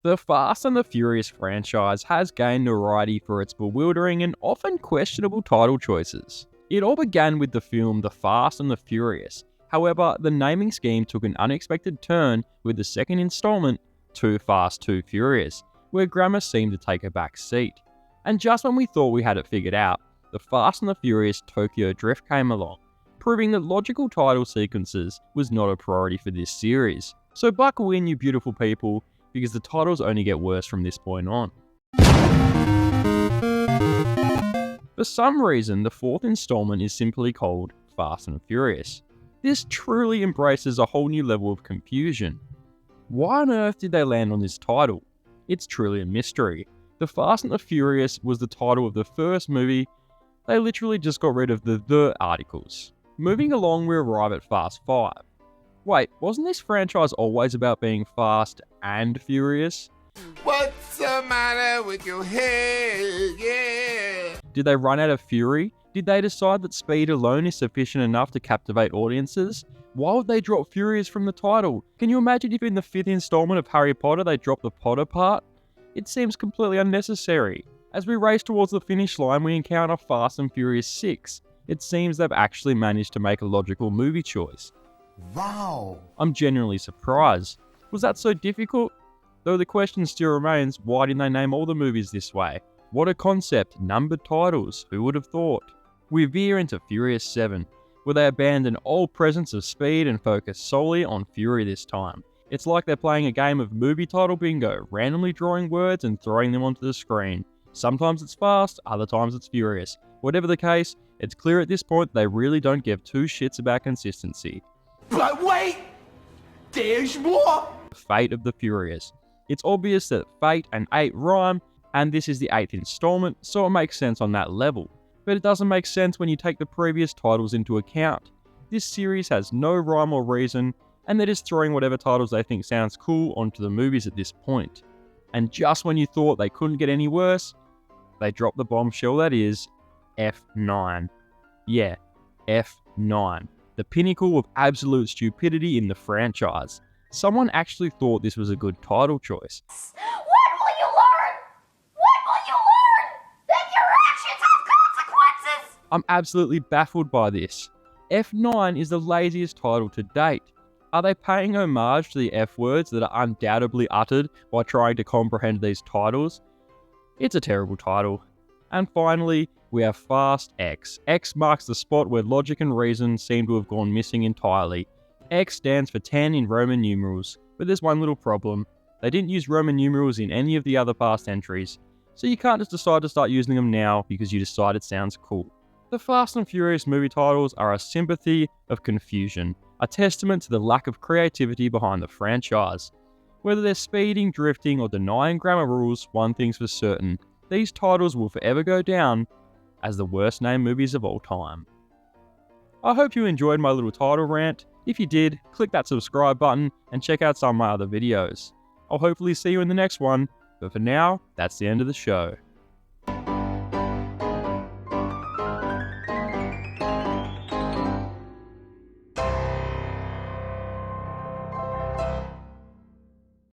The Fast and the Furious franchise has gained notoriety for its bewildering and often questionable title choices. It all began with the film The Fast and the Furious. However, the naming scheme took an unexpected turn with the second installment, Too Fast, Too Furious, where grammar seemed to take a back seat. And just when we thought we had it figured out, The Fast and the Furious Tokyo Drift came along, proving that logical title sequences was not a priority for this series. So buckle in, you beautiful people, because the titles only get worse from this point on. For some reason, the fourth installment is simply called Fast and Furious. This truly embraces a whole new level of confusion. Why on earth did they land on this title? It's truly a mystery. The Fast and the Furious was the title of the first movie. They literally just got rid of the articles. Moving along, we arrive at Fast 5. Wait, wasn't this franchise always about being fast and furious? What's the matter with your head? Yeah. Did they run out of fury? Did they decide that speed alone is sufficient enough to captivate audiences? Why would they drop Furious from the title? Can you imagine if in the fifth installment of Harry Potter they dropped the Potter part? It seems completely unnecessary. As we race towards the finish line, we encounter Fast and Furious 6. It seems they've actually managed to make a logical movie choice. Wow. I'm genuinely surprised. Was that so difficult? Though the question still remains, why didn't they name all the movies this way? What a concept, numbered titles, who would have thought? We veer into Furious 7, where they abandon all presence of speed and focus solely on fury this time. It's like they're playing a game of movie title bingo, randomly drawing words and throwing them onto the screen. Sometimes it's fast, other times it's furious. Whatever the case, it's clear at this point they really don't give two shits about consistency. But wait! There's more! Fate of the Furious. It's obvious that Fate and 8 rhyme, and this is the 8th installment, so it makes sense on that level. But it doesn't make sense when you take the previous titles into account. This series has no rhyme or reason, and they're just throwing whatever titles they think sounds cool onto the movies at this point. And just when you thought they couldn't get any worse, they drop the bombshell that is F9. Yeah, F9. The pinnacle of absolute stupidity in the franchise. Someone actually thought this was a good title choice. When will you learn? When will you learn that your actions have consequences? I'm absolutely baffled by this. F9 is the laziest title to date. Are they paying homage to the F words that are undoubtedly uttered while trying to comprehend these titles? It's a terrible title. And finally, we have Fast X. X marks the spot where logic and reason seem to have gone missing entirely. X stands for 10 in Roman numerals, but there's one little problem. They didn't use Roman numerals in any of the other past entries, so you can't just decide to start using them now because you decide it sounds cool. The Fast and Furious movie titles are a sympathy of confusion, a testament to the lack of creativity behind the franchise. Whether they're speeding, drifting, or denying grammar rules, one thing's for certain. These titles will forever go down as the worst named movies of all time. I hope you enjoyed my little title rant. If you did, click that subscribe button and check out some of my other videos. I'll hopefully see you in the next one, but for now, that's the end of the show.